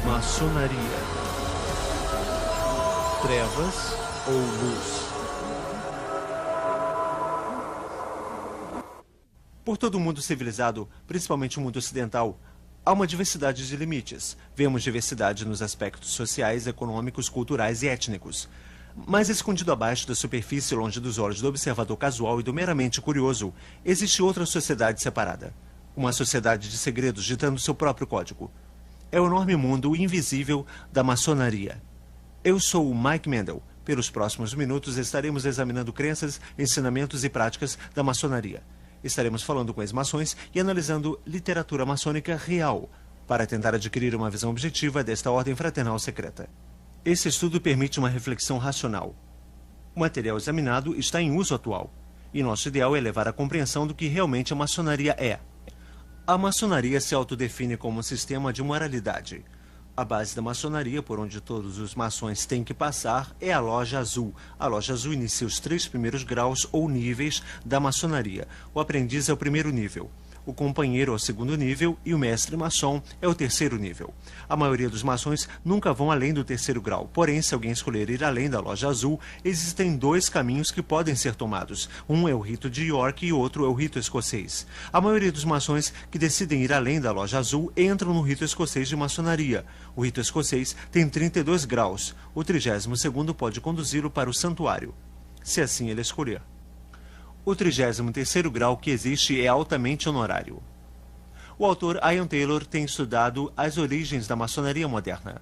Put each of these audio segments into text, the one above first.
Maçonaria. Trevas ou luz? Por todo o mundo civilizado, principalmente o mundo ocidental, há uma diversidade de limites. Vemos diversidade nos aspectos sociais, econômicos, culturais e étnicos. Mas escondido abaixo da superfície, longe dos olhos do observador casual e do meramente curioso, existe outra sociedade separada. Uma sociedade de segredos ditando seu próprio código. É o enorme mundo invisível da maçonaria. Eu sou o Mike Mendel. Pelos próximos minutos estaremos examinando crenças, ensinamentos e práticas da maçonaria. Estaremos falando com ex-maçons e analisando literatura maçônica real, para tentar adquirir uma visão objetiva desta ordem fraternal secreta. Esse estudo permite uma reflexão racional. O material examinado está em uso atual, e nosso ideal é levar à compreensão do que realmente a maçonaria é. A maçonaria se autodefine como um sistema de moralidade. A base da maçonaria, por onde todos os maçons têm que passar, é a Loja Azul. A Loja Azul inicia os 3 primeiros graus ou níveis da maçonaria. O aprendiz é o primeiro nível. O companheiro é o segundo nível e o mestre maçom é o terceiro nível. A maioria dos maçons nunca vão além do terceiro grau. Porém, se alguém escolher ir além da Loja Azul, existem 2 caminhos que podem ser tomados. Um é o rito de York e outro é o rito escocês. A maioria dos maçons que decidem ir além da Loja Azul entram no rito escocês de maçonaria. O rito escocês tem 32 graus. O 32º pode conduzi-lo para o santuário, se assim ele escolher. O 33º grau que existe é altamente honorário. O autor Ian Taylor tem estudado as origens da maçonaria moderna.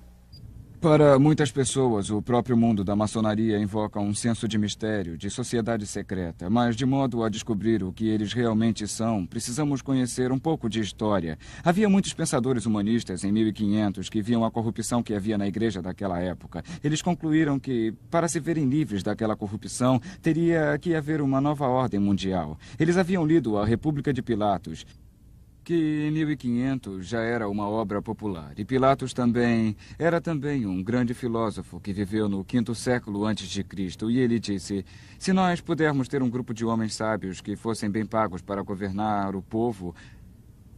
Para muitas pessoas, o próprio mundo da maçonaria invoca um senso de mistério, de sociedade secreta. Mas, de modo a descobrir o que eles realmente são, precisamos conhecer um pouco de história. Havia muitos pensadores humanistas em 1500 que viam a corrupção que havia na igreja daquela época. Eles concluíram que, para se verem livres daquela corrupção, teria que haver uma nova ordem mundial. Eles haviam lido A República de Pilatos, que em 1500 já era uma obra popular. E Pilatos era também um grande filósofo que viveu no 5º século antes de Cristo. E ele disse: se nós pudermos ter um grupo de homens sábios que fossem bem pagos para governar o povo,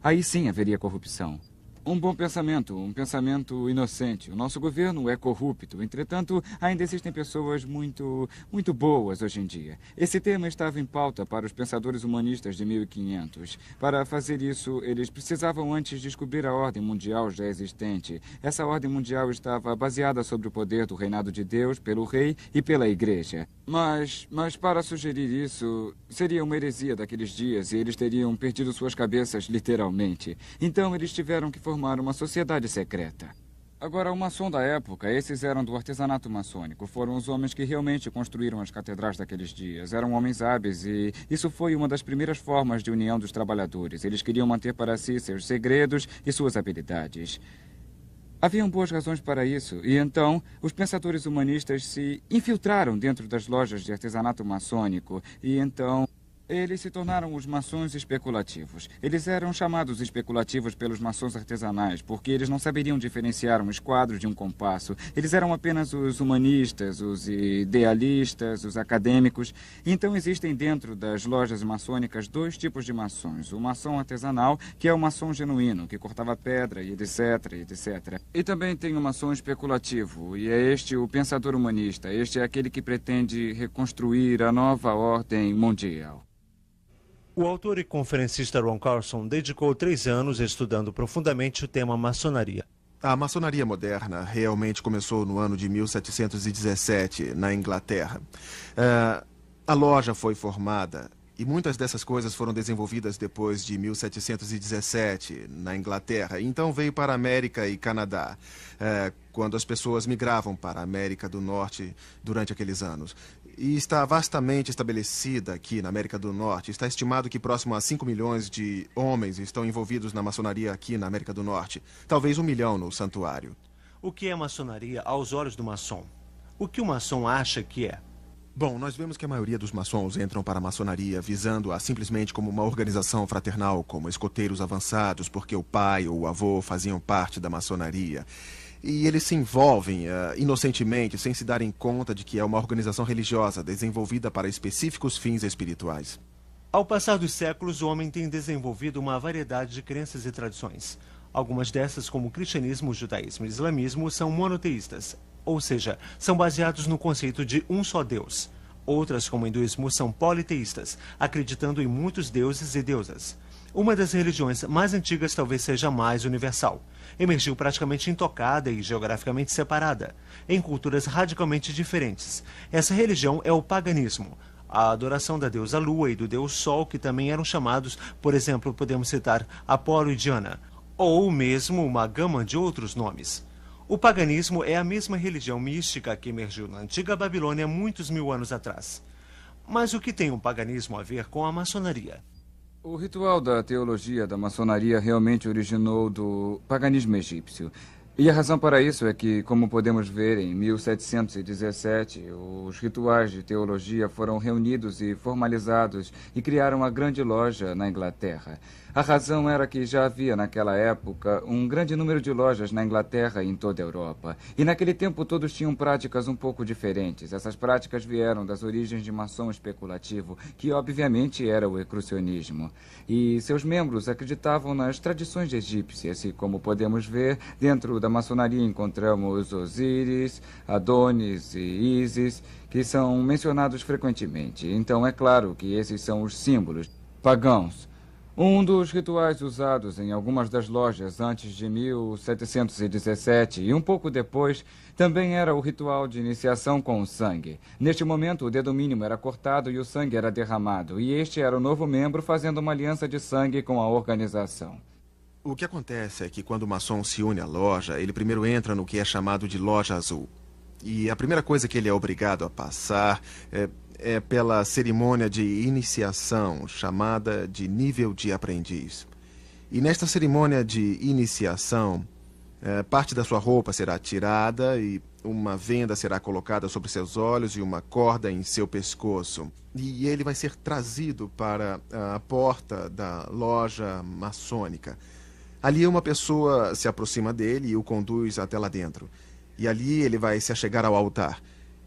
aí sim haveria corrupção. Um bom pensamento, um pensamento inocente. O nosso governo é corrupto. Entretanto, ainda existem pessoas muito boas hoje em dia. Esse tema estava em pauta para os pensadores humanistas de 1500. Para fazer isso, eles precisavam antes descobrir a ordem mundial já existente. Essa ordem mundial estava baseada sobre o poder do reinado de Deus pelo rei e pela igreja. Mas para sugerir isso, seria uma heresia daqueles dias e eles teriam perdido suas cabeças literalmente. Então, eles tiveram que formar uma sociedade secreta. Agora, o maçom da época, esses eram do artesanato maçônico. Foram os homens que realmente construíram as catedrais daqueles dias. Eram homens hábeis e isso foi uma das primeiras formas de união dos trabalhadores. Eles queriam manter para si seus segredos e suas habilidades. Haviam boas razões para isso, e então os pensadores humanistas se infiltraram dentro das lojas de artesanato maçônico, e então eles se tornaram os maçons especulativos. Eles eram chamados especulativos pelos maçons artesanais, porque eles não saberiam diferenciar um esquadro de um compasso. Eles eram apenas os humanistas, os idealistas, os acadêmicos. Então existem dentro das lojas maçônicas 2 tipos de maçons. O maçom artesanal, que é o maçom genuíno, que cortava pedra e etc, etc. E também tem o maçom especulativo, e é este o pensador humanista. Este é aquele que pretende reconstruir a nova ordem mundial. O autor e conferencista Ron Carlson dedicou 3 anos estudando profundamente o tema maçonaria. A maçonaria moderna realmente começou no ano de 1717, na Inglaterra. A loja foi formada e muitas dessas coisas foram desenvolvidas depois de 1717, na Inglaterra. Então veio para a América e Canadá, quando as pessoas migravam para a América do Norte durante aqueles anos. E está vastamente estabelecida aqui na América do Norte. Está estimado que próximo a 5 milhões de homens estão envolvidos na maçonaria aqui na América do Norte. Talvez 1 milhão no santuário. O que é maçonaria aos olhos do maçom? O que o maçom acha que é? Bom, nós vemos que a maioria dos maçons entram para a maçonaria visando-a simplesmente como uma organização fraternal, como escoteiros avançados, porque o pai ou o avô faziam parte da maçonaria. E eles se envolvem inocentemente, sem se darem conta de que é uma organização religiosa desenvolvida para específicos fins espirituais. Ao passar dos séculos, o homem tem desenvolvido uma variedade de crenças e tradições. Algumas dessas, como o cristianismo, o judaísmo e o islamismo, são monoteístas, ou seja, são baseados no conceito de um só Deus. Outras, como o hinduísmo, são politeístas, acreditando em muitos deuses e deusas. Uma das religiões mais antigas talvez seja a mais universal. Emergiu praticamente intocada e geograficamente separada, em culturas radicalmente diferentes. Essa religião é o paganismo, a adoração da deusa Lua e do deus Sol, que também eram chamados, por exemplo, podemos citar Apolo e Diana, ou mesmo uma gama de outros nomes. O paganismo é a mesma religião mística que emergiu na antiga Babilônia muitos mil anos atrás. Mas o que tem o paganismo a ver com a maçonaria? O ritual da teologia da maçonaria realmente originou do paganismo egípcio. E a razão para isso é que, como podemos ver, em 1717, os rituais de teologia foram reunidos e formalizados e criaram a Grande Loja na Inglaterra. A razão era que já havia, naquela época, um grande número de lojas na Inglaterra e em toda a Europa. E naquele tempo todos tinham práticas um pouco diferentes. Essas práticas vieram das origens de maçom especulativo, que obviamente era o ecrucionismo. E seus membros acreditavam nas tradições egípcias e, como podemos ver, dentro da maçonaria encontramos Osíris, Adonis e Ísis, que são mencionados frequentemente. Então é claro que esses são os símbolos pagãos. Um dos rituais usados em algumas das lojas antes de 1717 e um pouco depois também era o ritual de iniciação com o sangue. Neste momento, o dedo mínimo era cortado e o sangue era derramado, e este era o novo membro fazendo uma aliança de sangue com a organização. O que acontece é que quando o maçom se une à loja, ele primeiro entra no que é chamado de loja azul. E a primeira coisa que ele é obrigado a passar é pela cerimônia de iniciação, chamada de nível de aprendiz. E nesta cerimônia de iniciação, parte da sua roupa será tirada e uma venda será colocada sobre seus olhos e uma corda em seu pescoço. E ele vai ser trazido para a porta da loja maçônica. Ali uma pessoa se aproxima dele e o conduz até lá dentro. E ali ele vai se achegar ao altar.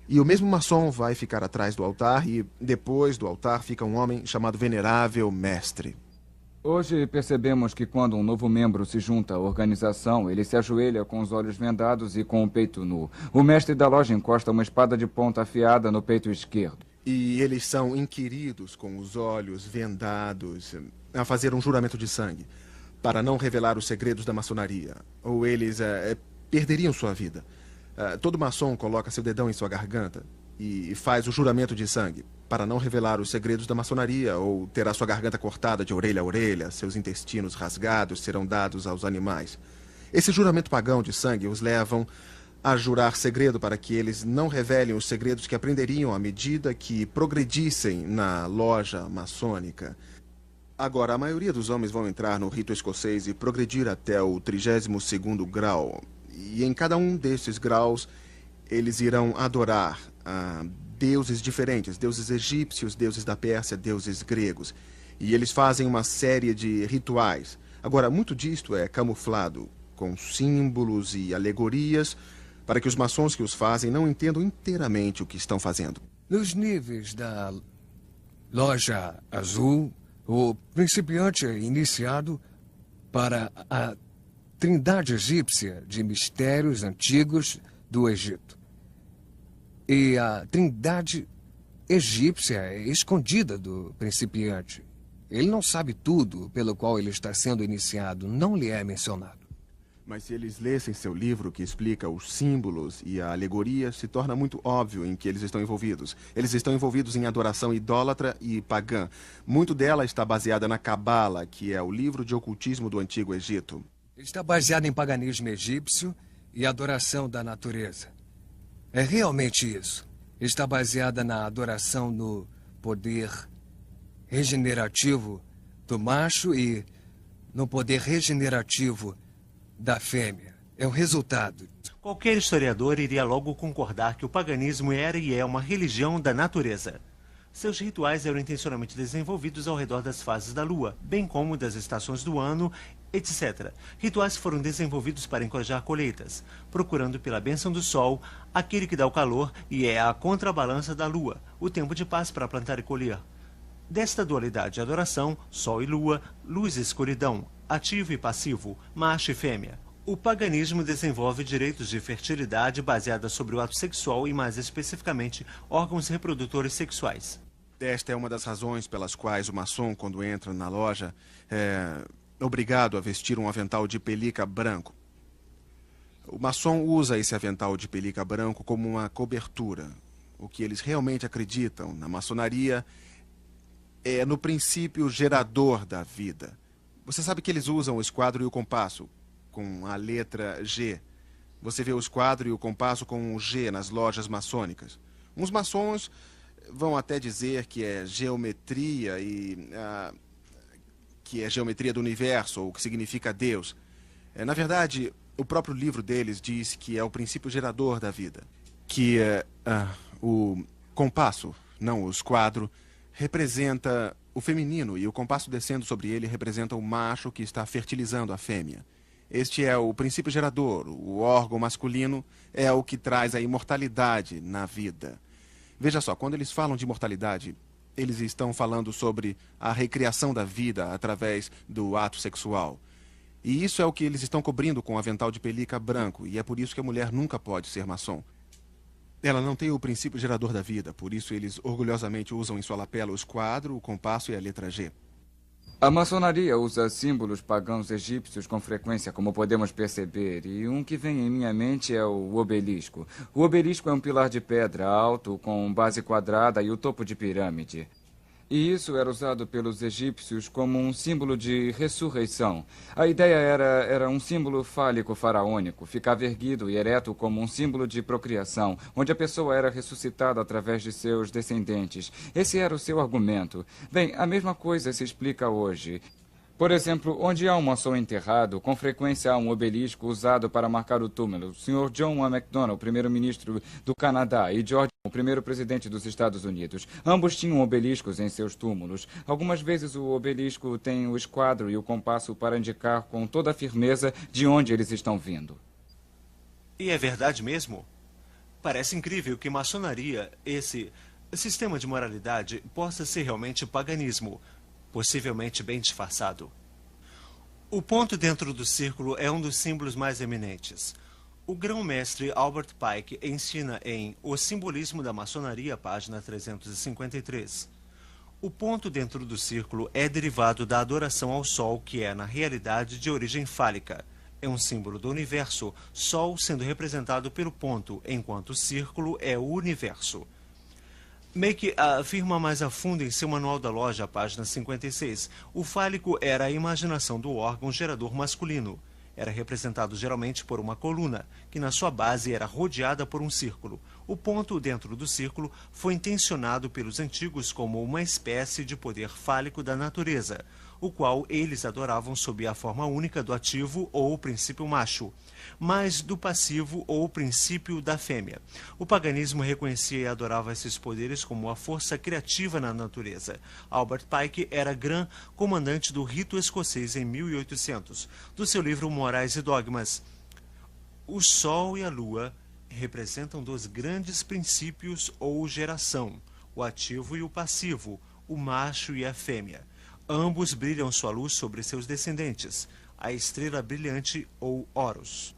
E o mesmo maçom vai ficar atrás do altar e depois do altar fica um homem chamado Venerável Mestre. Hoje percebemos que quando um novo membro se junta à organização, ele se ajoelha com os olhos vendados e com o peito nu. O mestre da loja encosta uma espada de ponta afiada no peito esquerdo. E eles são inquiridos com os olhos vendados a fazer um juramento de sangue, para não revelar os segredos da maçonaria, ou eles perderiam sua vida. Todo maçom coloca seu dedão em sua garganta e faz o juramento de sangue, para não revelar os segredos da maçonaria, ou terá sua garganta cortada de orelha a orelha, seus intestinos rasgados serão dados aos animais. Esse juramento pagão de sangue os levam a jurar segredo para que eles não revelem os segredos que aprenderiam à medida que progredissem na loja maçônica. Agora, a maioria dos homens vão entrar no rito escocês e progredir até o 32º grau. E em cada um desses graus, eles irão adorar deuses diferentes, deuses egípcios, deuses da Pérsia, deuses gregos. E eles fazem uma série de rituais. Agora, muito disto é camuflado com símbolos e alegorias para que os maçons que os fazem não entendam inteiramente o que estão fazendo. Nos níveis da loja azul, o principiante é iniciado para a trindade egípcia de mistérios antigos do Egito. E a trindade egípcia é escondida do principiante. Ele não sabe tudo pelo qual ele está sendo iniciado, não lhe é mencionado. Mas se eles lessem seu livro que explica os símbolos e a alegoria, se torna muito óbvio em que eles estão envolvidos. Eles estão envolvidos em adoração idólatra e pagã. Muito dela está baseada na Cabala, que é o livro de ocultismo do Antigo Egito. Está baseado em paganismo egípcio e adoração da natureza. É realmente isso. Está baseada na adoração no poder regenerativo do macho e no poder regenerativo da fêmea. É o resultado. Qualquer historiador iria logo concordar que o paganismo era e é uma religião da natureza. Seus rituais eram intencionalmente desenvolvidos ao redor das fases da lua, bem como das estações do ano, etc. Rituais foram desenvolvidos para encorajar colheitas, procurando pela bênção do sol, aquele que dá o calor e é a contrabalança da lua, o tempo de paz para plantar e colher. Desta dualidade de adoração, sol e lua, luz e escuridão, ativo e passivo, macho e fêmea. O paganismo desenvolve direitos de fertilidade baseada sobre o ato sexual e, mais especificamente, órgãos reprodutores sexuais. Esta é uma das razões pelas quais o maçom, quando entra na loja, é obrigado a vestir um avental de pelica branco. O maçom usa esse avental de pelica branco como uma cobertura. O que eles realmente acreditam na maçonaria é no princípio gerador da vida. Você sabe que eles usam o esquadro e o compasso com a letra G. Você vê o esquadro e o compasso com um G nas lojas maçônicas. Uns maçons vão até dizer que é geometria que é geometria do universo, ou que significa Deus. Na verdade, o próprio livro deles diz que é o princípio gerador da vida. Que o compasso, não o esquadro, representa o feminino e o compasso descendo sobre ele representa o macho que está fertilizando a fêmea. Este é o princípio gerador, o órgão masculino é o que traz a imortalidade na vida. Veja só, quando eles falam de imortalidade, eles estão falando sobre a recriação da vida através do ato sexual. E isso é o que eles estão cobrindo com o avental de pelica branco, e é por isso que a mulher nunca pode ser maçom. Ela não tem o princípio gerador da vida, por isso eles orgulhosamente usam em sua lapela o esquadro, o compasso e a letra G. A maçonaria usa símbolos pagãos egípcios com frequência, como podemos perceber, e um que vem em minha mente é o obelisco. O obelisco é um pilar de pedra alto, com base quadrada e o topo de pirâmide. E isso era usado pelos egípcios como um símbolo de ressurreição. A ideia era um símbolo fálico faraônico, ficava erguido e ereto como um símbolo de procriação, onde a pessoa era ressuscitada através de seus descendentes. Esse era o seu argumento. Bem, a mesma coisa se explica hoje. Por exemplo, onde há um maçom enterrado, com frequência há um obelisco usado para marcar o túmulo. O Sr. John A. Macdonald, primeiro-ministro do Canadá, e George, o primeiro presidente dos Estados Unidos. Ambos tinham obeliscos em seus túmulos. Algumas vezes o obelisco tem o esquadro e o compasso para indicar com toda a firmeza de onde eles estão vindo. E é verdade mesmo? Parece incrível que maçonaria, esse sistema de moralidade, possa ser realmente paganismo, possivelmente bem disfarçado. O ponto dentro do círculo é um dos símbolos mais eminentes. O grão-mestre Albert Pike ensina em O Simbolismo da Maçonaria, página 353. O ponto dentro do círculo é derivado da adoração ao Sol, que é, na realidade, de origem fálica. É um símbolo do universo, Sol sendo representado pelo ponto, enquanto o círculo é o universo. Make afirma mais a fundo em seu manual da loja, página 56. O fálico era a imaginação do órgão gerador masculino. Era representado geralmente por uma coluna, que na sua base era rodeada por um círculo. O ponto dentro do círculo foi intencionado pelos antigos como uma espécie de poder fálico da natureza, o qual eles adoravam sob a forma única do ativo ou o princípio macho, mas do passivo ou o princípio da fêmea. O paganismo reconhecia e adorava esses poderes como a força criativa na natureza. Albert Pike era grã comandante do rito escocês em 1800. Do seu livro Morais e Dogmas, o Sol e a Lua representam dois grandes princípios ou geração, o ativo e o passivo, o macho e a fêmea. Ambos brilham sua luz sobre seus descendentes, a estrela brilhante ou Horus.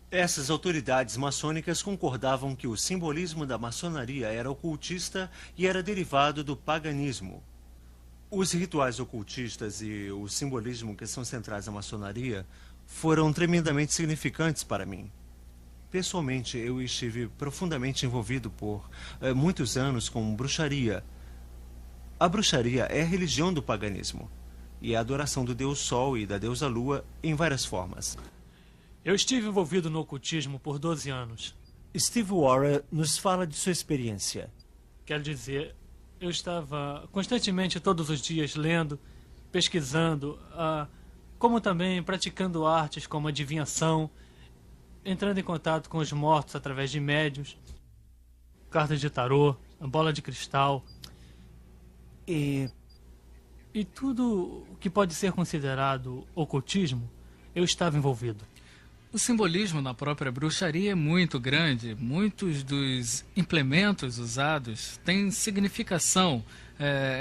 Essas autoridades maçônicas concordavam que o simbolismo da maçonaria era ocultista e era derivado do paganismo. Os rituais ocultistas e o simbolismo que são centrais na maçonaria foram tremendamente significantes para mim. Pessoalmente, eu estive profundamente envolvido por muitos anos com bruxaria. A bruxaria é a religião do paganismo e a adoração do deus Sol e da deusa Lua em várias formas. Eu estive envolvido no ocultismo por 12 anos. Steve Warren nos fala de sua experiência. Quero dizer, eu estava constantemente todos os dias lendo, pesquisando, como também praticando artes como adivinhação, entrando em contato com os mortos através de médiuns, cartas de tarô, bola de cristal. E tudo que pode ser considerado ocultismo, eu estava envolvido. O simbolismo na própria bruxaria é muito grande. Muitos dos implementos usados têm significação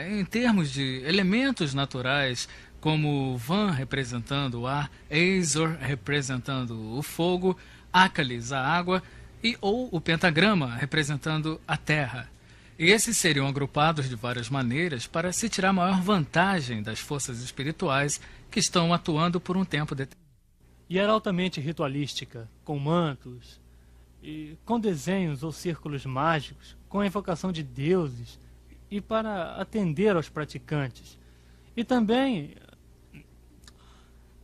em termos de elementos naturais, como Van representando o ar, Azor representando o fogo, Ácalis a água ou o pentagrama representando a terra. E esses seriam agrupados de várias maneiras para se tirar maior vantagem das forças espirituais que estão atuando por um tempo determinado. E era altamente ritualística, com mantos, e com desenhos ou círculos mágicos, com a invocação de deuses e para atender aos praticantes. E também,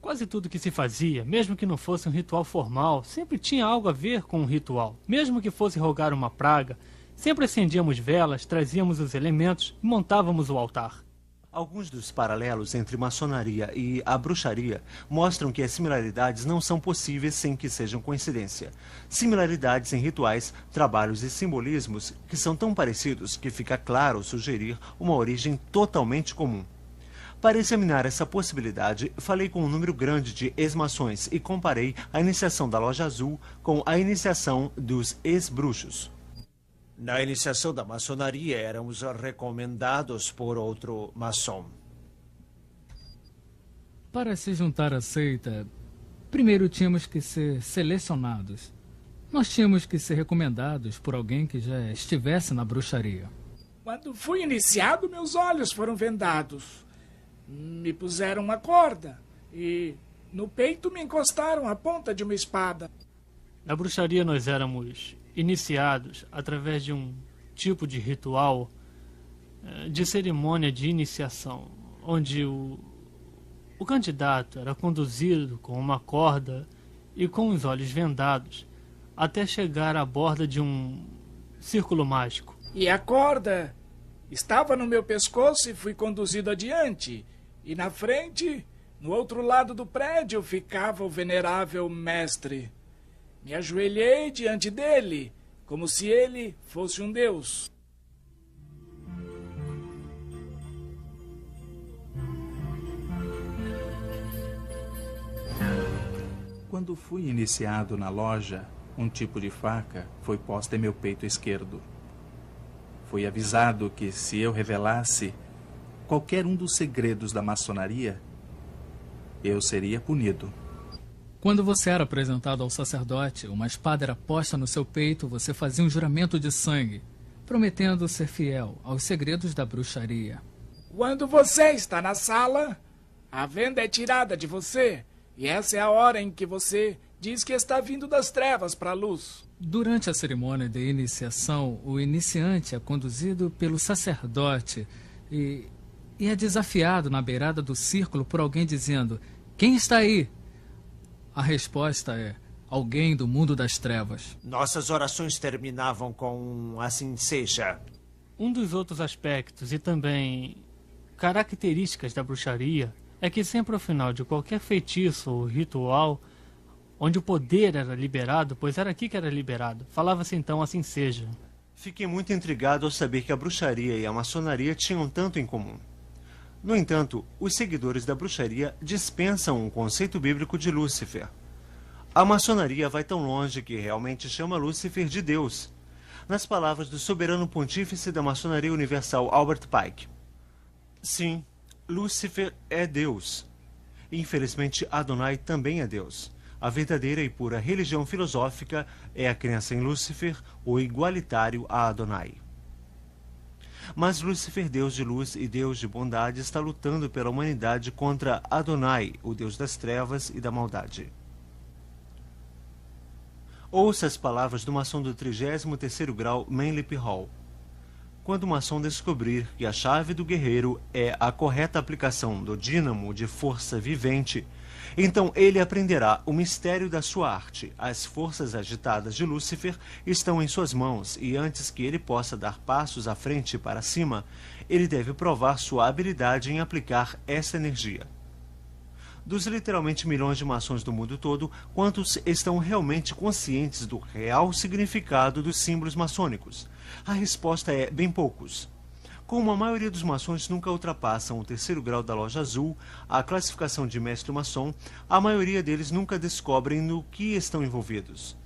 quase tudo que se fazia, mesmo que não fosse um ritual formal, sempre tinha algo a ver com um ritual. Mesmo que fosse rogar uma praga, sempre acendíamos velas, trazíamos os elementos e montávamos o altar. Alguns dos paralelos entre maçonaria e a bruxaria mostram que as similaridades não são possíveis sem que sejam coincidência. Similaridades em rituais, trabalhos e simbolismos que são tão parecidos que fica claro sugerir uma origem totalmente comum. Para examinar essa possibilidade, falei com um número grande de ex-maçons e comparei a iniciação da Loja Azul com a iniciação dos ex-bruxos. Na iniciação da maçonaria, éramos recomendados por outro maçom. Para se juntar à seita, primeiro tínhamos que ser selecionados. Nós tínhamos que ser recomendados por alguém que já estivesse na bruxaria. Quando fui iniciado, meus olhos foram vendados. Me puseram uma corda e no peito me encostaram a ponta de uma espada. Na bruxaria nós éramos iniciados através de um tipo de ritual, de cerimônia de iniciação, onde o candidato era conduzido com uma corda e com os olhos vendados até chegar à borda de um círculo mágico. E a corda estava no meu pescoço e fui conduzido adiante. E na frente, no outro lado do prédio, ficava o venerável mestre. Me ajoelhei diante dele, como se ele fosse um deus. Quando fui iniciado na loja, um tipo de faca foi posta em meu peito esquerdo. Fui avisado que se eu revelasse qualquer um dos segredos da maçonaria, eu seria punido. Quando você era apresentado ao sacerdote, uma espada era posta no seu peito, você fazia um juramento de sangue, prometendo ser fiel aos segredos da bruxaria. Quando você está na sala, a venda é tirada de você, e essa é a hora em que você diz que está vindo das trevas para a luz. Durante a cerimônia de iniciação, o iniciante é conduzido pelo sacerdote e é desafiado na beirada do círculo por alguém dizendo: "Quem está aí?" A resposta é: alguém do mundo das trevas. Nossas orações terminavam com um "assim seja". Um dos outros aspectos e também características da bruxaria é que sempre ao final de qualquer feitiço ou ritual, onde o poder era liberado, pois era aqui que era liberado, falava-se então "assim seja". Fiquei muito intrigado ao saber que a bruxaria e a maçonaria tinham tanto em comum. No entanto, os seguidores da bruxaria dispensam o conceito bíblico de Lúcifer. A maçonaria vai tão longe que realmente chama Lúcifer de Deus. Nas palavras do soberano pontífice da maçonaria universal, Albert Pike. Sim, Lúcifer é Deus. Infelizmente, Adonai também é Deus. A verdadeira e pura religião filosófica é a crença em Lúcifer, o igualitário a Adonai. Mas Lúcifer, Deus de luz e Deus de bondade, está lutando pela humanidade contra Adonai, o Deus das trevas e da maldade. Ouça as palavras do maçom do 33º grau Manlip Hall. Quando o maçom descobrir que a chave do guerreiro é a correta aplicação do dínamo de força vivente, então ele aprenderá o mistério da sua arte. As forças agitadas de Lúcifer estão em suas mãos e antes que ele possa dar passos à frente e para cima, ele deve provar sua habilidade em aplicar essa energia. Dos literalmente milhões de maçons do mundo todo, quantos estão realmente conscientes do real significado dos símbolos maçônicos? A resposta é bem poucos. Como a maioria dos maçons nunca ultrapassam o 3º grau da Loja Azul, a classificação de mestre maçom, a maioria deles nunca descobrem no que estão envolvidos.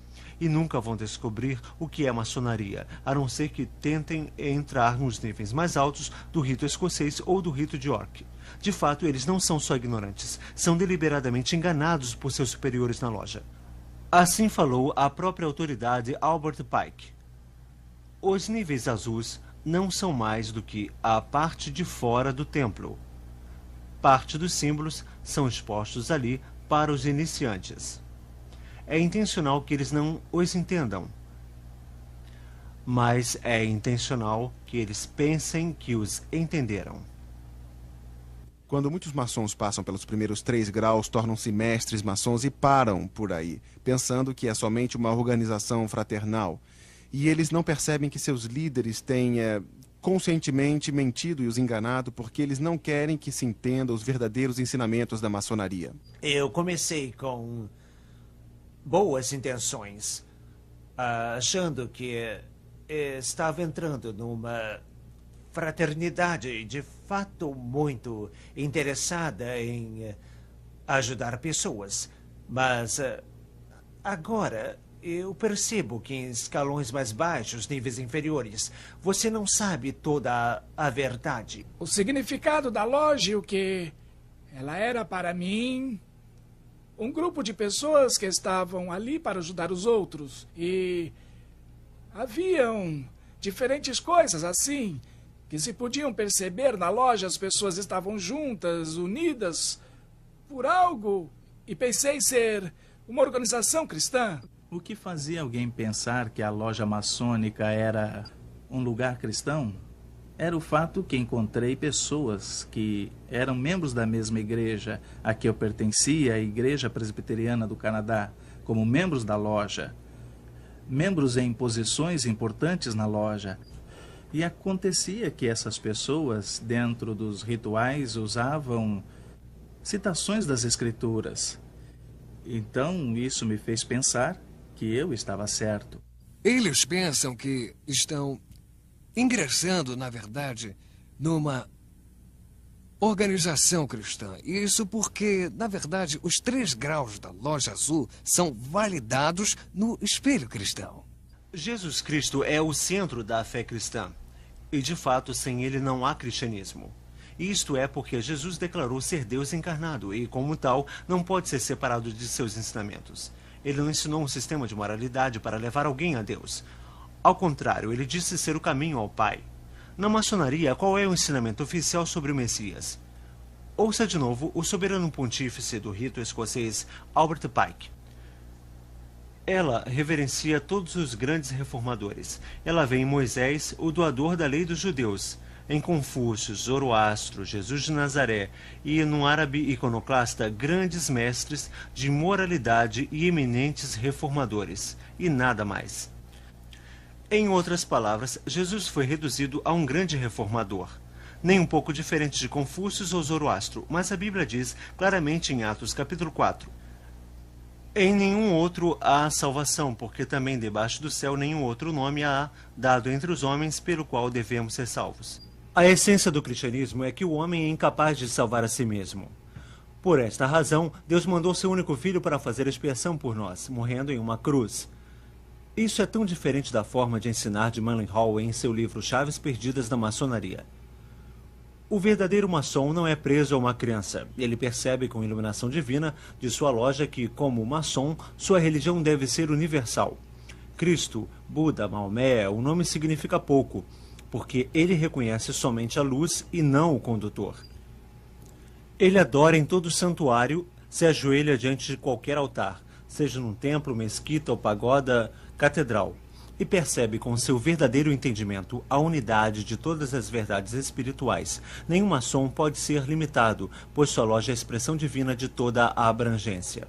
e nunca vão descobrir o que é maçonaria, a não ser que tentem entrar nos níveis mais altos do rito escocês ou do rito de York. De fato, eles não são só ignorantes, são deliberadamente enganados por seus superiores na loja. Assim falou a própria autoridade Albert Pike. Os níveis azuis não são mais do que a parte de fora do templo. Parte dos símbolos são expostos ali para os iniciantes. É intencional que eles não os entendam, mas é intencional que eles pensem que os entenderam. Quando muitos maçons passam pelos primeiros 3 graus, tornam-se mestres maçons e param por aí, pensando que é somente uma organização fraternal. E eles não percebem que seus líderes têm conscientemente mentido e os enganado porque eles não querem que se entenda os verdadeiros ensinamentos da maçonaria. Eu comecei com boas intenções, achando que estava entrando numa fraternidade de fato muito interessada em ajudar pessoas. Mas agora eu percebo que em escalões mais baixos, níveis inferiores, você não sabe toda a verdade. O significado da loja, o que ela era para mim, um grupo de pessoas que estavam ali para ajudar os outros. E haviam diferentes coisas assim, que se podiam perceber na loja. As pessoas estavam juntas, unidas por algo, e pensei ser uma organização cristã. O que fazia alguém pensar que a loja maçônica era um lugar cristão era o fato que encontrei pessoas que eram membros da mesma igreja a que eu pertencia, a Igreja Presbiteriana do Canadá, como membros da loja, membros em posições importantes na loja. E acontecia que essas pessoas, dentro dos rituais, usavam citações das Escrituras. Então, isso me fez pensar que eu estava certo. Eles pensam que estão ingressando, na verdade, numa organização cristã. Isso porque, na verdade, os 3 graus da loja azul são validados no espelho cristão. Jesus Cristo é o centro da fé cristã. E, de fato, sem ele não há cristianismo. Isto é porque Jesus declarou ser Deus encarnado e, como tal, não pode ser separado de seus ensinamentos. Ele não ensinou um sistema de moralidade para levar alguém a Deus. Ao contrário, ele disse ser o caminho ao Pai. Na maçonaria, qual é o ensinamento oficial sobre o Messias? Ouça de novo o soberano pontífice do rito escocês, Albert Pike. Ela reverencia todos os grandes reformadores. Ela vê em Moisés o doador da lei dos judeus, em Confúcio, Zoroastro, Jesus de Nazaré e no árabe iconoclasta grandes mestres de moralidade e eminentes reformadores, e nada mais. Em outras palavras, Jesus foi reduzido a um grande reformador. Nem um pouco diferente de Confúcio ou Zoroastro, mas a Bíblia diz claramente em Atos capítulo 4: em nenhum outro há salvação, porque também debaixo do céu nenhum outro nome há dado entre os homens pelo qual devemos ser salvos. A essência do cristianismo é que o homem é incapaz de salvar a si mesmo. Por esta razão, Deus mandou seu único filho para fazer expiação por nós, morrendo em uma cruz. Isso é tão diferente da forma de ensinar de Manly Hall em seu livro Chaves Perdidas da Maçonaria. O verdadeiro maçom não é preso a uma crença. Ele percebe com iluminação divina de sua loja que, como maçom, sua religião deve ser universal. Cristo, Buda, Maomé, o nome significa pouco, porque ele reconhece somente a luz e não o condutor. Ele adora em todo santuário, se ajoelha diante de qualquer altar, seja num templo, mesquita ou pagoda, catedral, e percebe com seu verdadeiro entendimento a unidade de todas as verdades espirituais. Nenhum maçom pode ser limitado, pois sua loja é a expressão divina de toda a abrangência.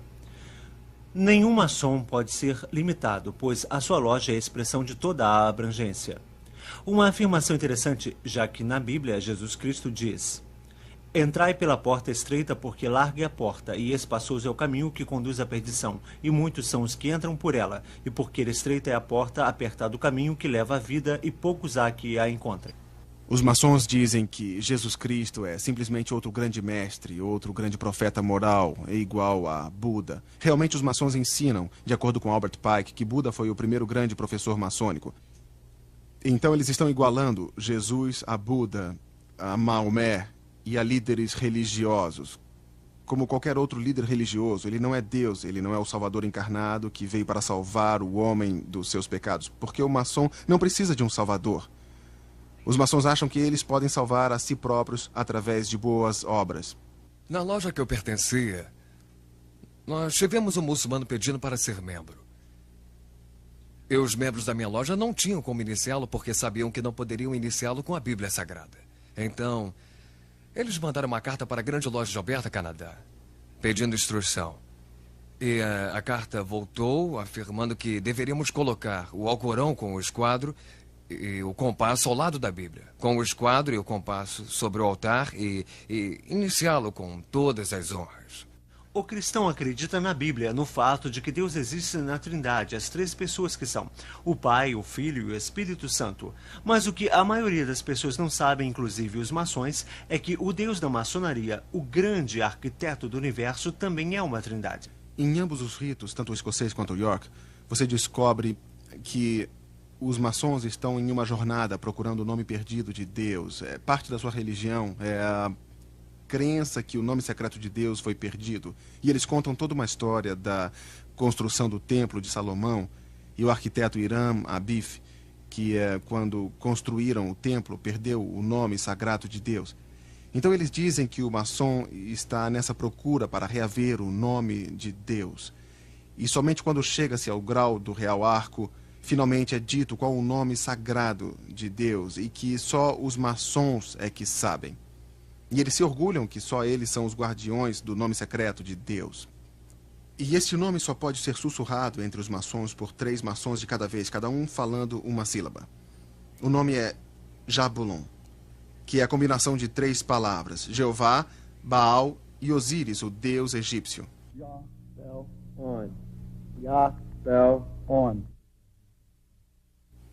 Nenhum maçom pode ser limitado, pois a sua loja é a expressão de toda a abrangência. Uma afirmação interessante, já que na Bíblia Jesus Cristo diz: entrai pela porta estreita, porque larga é a porta, e espaçoso é o caminho que conduz à perdição, e muitos são os que entram por ela, e porque estreita é a porta, apertado o caminho que leva à vida, e poucos há que a encontrem. Os maçons dizem que Jesus Cristo é simplesmente outro grande mestre, outro grande profeta moral, é igual a Buda. Realmente os maçons ensinam, de acordo com Albert Pike, que Buda foi o primeiro grande professor maçônico. Então eles estão igualando Jesus a Buda, a Maomé e a líderes religiosos. Como qualquer outro líder religioso, ele não é Deus, ele não é o Salvador encarnado que veio para salvar o homem dos seus pecados, porque o maçom não precisa de um Salvador. Os maçons acham que eles podem salvar a si próprios através de boas obras. Na loja que eu pertencia, nós tivemos um muçulmano pedindo para ser membro. E os membros da minha loja não tinham como iniciá-lo porque sabiam que não poderiam iniciá-lo com a Bíblia Sagrada. Então, eles mandaram uma carta para a grande loja de Alberta, Canadá, pedindo instrução. E a carta voltou afirmando que deveríamos colocar o Alcorão com o esquadro e o compasso ao lado da Bíblia, com o esquadro e o compasso sobre o altar e iniciá-lo com todas as honras. O cristão acredita na Bíblia, no fato de que Deus existe na Trindade, as três pessoas que são o Pai, o Filho e o Espírito Santo. Mas o que a maioria das pessoas não sabem, inclusive os maçons, é que o Deus da maçonaria, o grande arquiteto do universo, também é uma trindade. Em ambos os ritos, tanto o escocês quanto o York, você descobre que os maçons estão em uma jornada procurando o nome perdido de Deus. Parte da sua religião é a crença que o nome secreto de Deus foi perdido. E eles contam toda uma história da construção do Templo de Salomão e o arquiteto Hiram Abif, que quando construíram o templo, perdeu o nome sagrado de Deus. Então eles dizem que o maçom está nessa procura para reaver o nome de Deus. E somente quando chega-se ao grau do Real Arco, finalmente é dito qual o nome sagrado de Deus e que só os maçons é que sabem. E eles se orgulham que só eles são os guardiões do nome secreto de Deus. E este nome só pode ser sussurrado entre os maçons por 3 maçons de cada vez, cada um falando uma sílaba. O nome é Jabulon, que é a combinação de 3 palavras: Jeová, Baal e Osíris, o deus egípcio.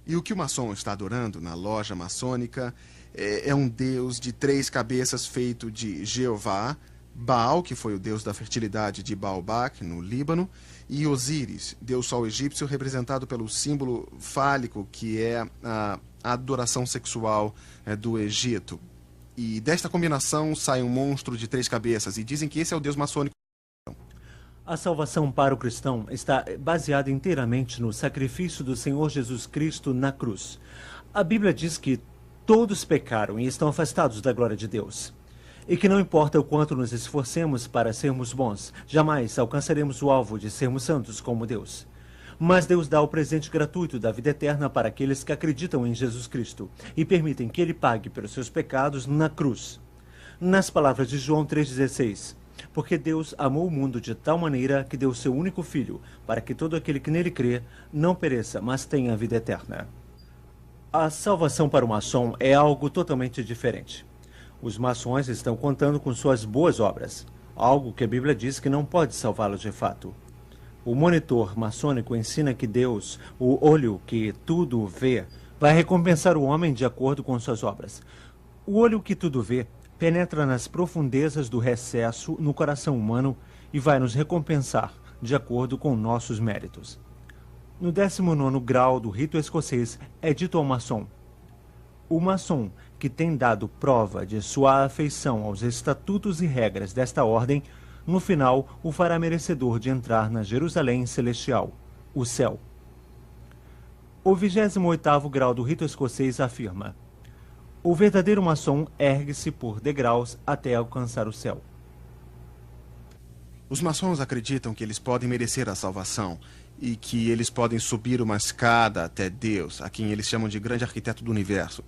E o que o maçom está adorando na loja maçônica é um deus de 3 cabeças feito de Jeová, Baal, que foi o deus da fertilidade de Baalbac, no Líbano, e Osíris, deus sol egípcio, representado pelo símbolo fálico, que é a adoração sexual do Egito. E desta combinação sai um monstro de 3 cabeças, e dizem que esse é o deus maçônico. A salvação para o cristão está baseada inteiramente no sacrifício do Senhor Jesus Cristo na cruz. A Bíblia diz que todos pecaram e estão afastados da glória de Deus. E que não importa o quanto nos esforcemos para sermos bons, jamais alcançaremos o alvo de sermos santos como Deus. Mas Deus dá o presente gratuito da vida eterna para aqueles que acreditam em Jesus Cristo e permitem que Ele pague pelos seus pecados na cruz. Nas palavras de João 3,16, porque Deus amou o mundo de tal maneira que deu seu único Filho, para que todo aquele que nele crê não pereça, mas tenha a vida eterna. A salvação para o maçom é algo totalmente diferente. Os maçons estão contando com suas boas obras, algo que a Bíblia diz que não pode salvá-los de fato. O monitor maçônico ensina que Deus, o olho que tudo vê, vai recompensar o homem de acordo com suas obras. O olho que tudo vê penetra nas profundezas do recesso no coração humano e vai nos recompensar de acordo com nossos méritos. No 19º grau do rito escocês é dito ao maçom: o maçom que tem dado prova de sua afeição aos estatutos e regras desta ordem, no final o fará merecedor de entrar na Jerusalém celestial, o céu. O 28º grau do rito escocês afirma: o verdadeiro maçom ergue-se por degraus até alcançar o céu. Os maçons acreditam que eles podem merecer a salvação e que eles podem subir uma escada até Deus, a quem eles chamam de grande arquiteto do universo,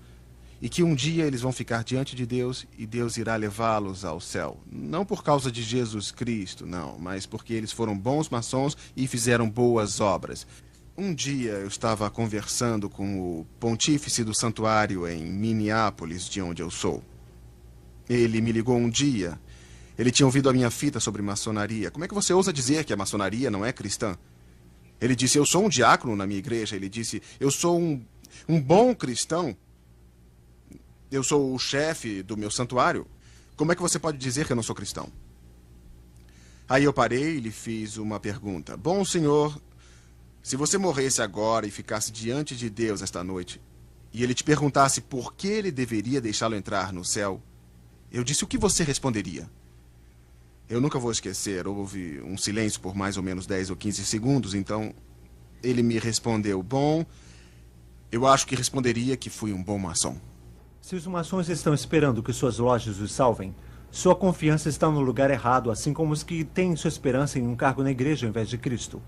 e que um dia eles vão ficar diante de Deus e Deus irá levá-los ao céu. Não por causa de Jesus Cristo, não, mas porque eles foram bons maçons e fizeram boas obras. Um dia eu estava conversando com o pontífice do santuário em Minneapolis, de onde eu sou. Ele me ligou um dia. Ele tinha ouvido a minha fita sobre maçonaria. Como é que você ousa dizer que a maçonaria não é cristã? Ele disse: eu sou um diácono na minha igreja. Ele disse: eu sou um bom cristão. Eu sou o chefe do meu santuário. Como é que você pode dizer que eu não sou cristão? Aí eu parei e lhe fiz uma pergunta. Bom, senhor, se você morresse agora e ficasse diante de Deus esta noite, e ele te perguntasse por que ele deveria deixá-lo entrar no céu, eu disse: o que você responderia? Eu nunca vou esquecer, houve um silêncio por mais ou menos 10 ou 15 segundos, então ele me respondeu: bom, eu acho que responderia que fui um bom maçom. Se os maçons estão esperando que suas lojas os salvem, sua confiança está no lugar errado, assim como os que têm sua esperança em um cargo na igreja ao invés de Cristo.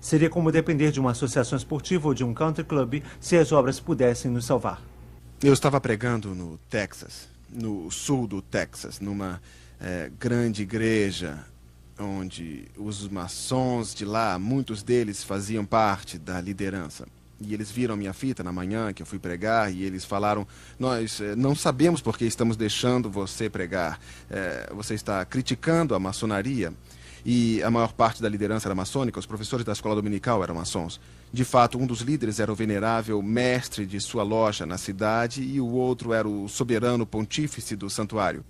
Seria como depender de uma associação esportiva ou de um country club se as obras pudessem nos salvar. Eu estava pregando no Texas, no sul do Texas, numa grande igreja, onde os maçons de lá, muitos deles faziam parte da liderança. E eles viram a minha fita na manhã que eu fui pregar e eles falaram: nós não sabemos por que estamos deixando você pregar. Você está criticando a maçonaria. E a maior parte da liderança era maçônica, os professores da escola dominical eram maçons. De fato, um dos líderes era o venerável mestre de sua loja na cidade e o outro era o soberano pontífice do santuário.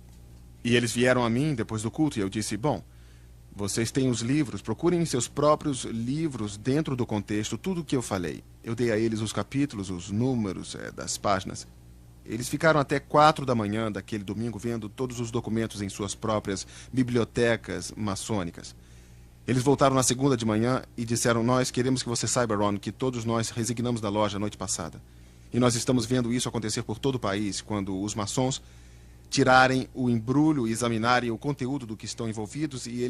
E eles vieram a mim depois do culto e eu disse: bom, vocês têm os livros, procurem seus próprios livros dentro do contexto, tudo o que eu falei. Eu dei a eles os capítulos, os números das páginas. Eles ficaram até 4 da manhã daquele domingo vendo todos os documentos em suas próprias bibliotecas maçônicas. Eles voltaram na segunda de manhã e disseram: nós queremos que você saiba, Ron, que todos nós resignamos da loja a noite passada. E nós estamos vendo isso acontecer por todo o país, quando os maçons tirarem o embrulho e examinarem o conteúdo do que estão envolvidos e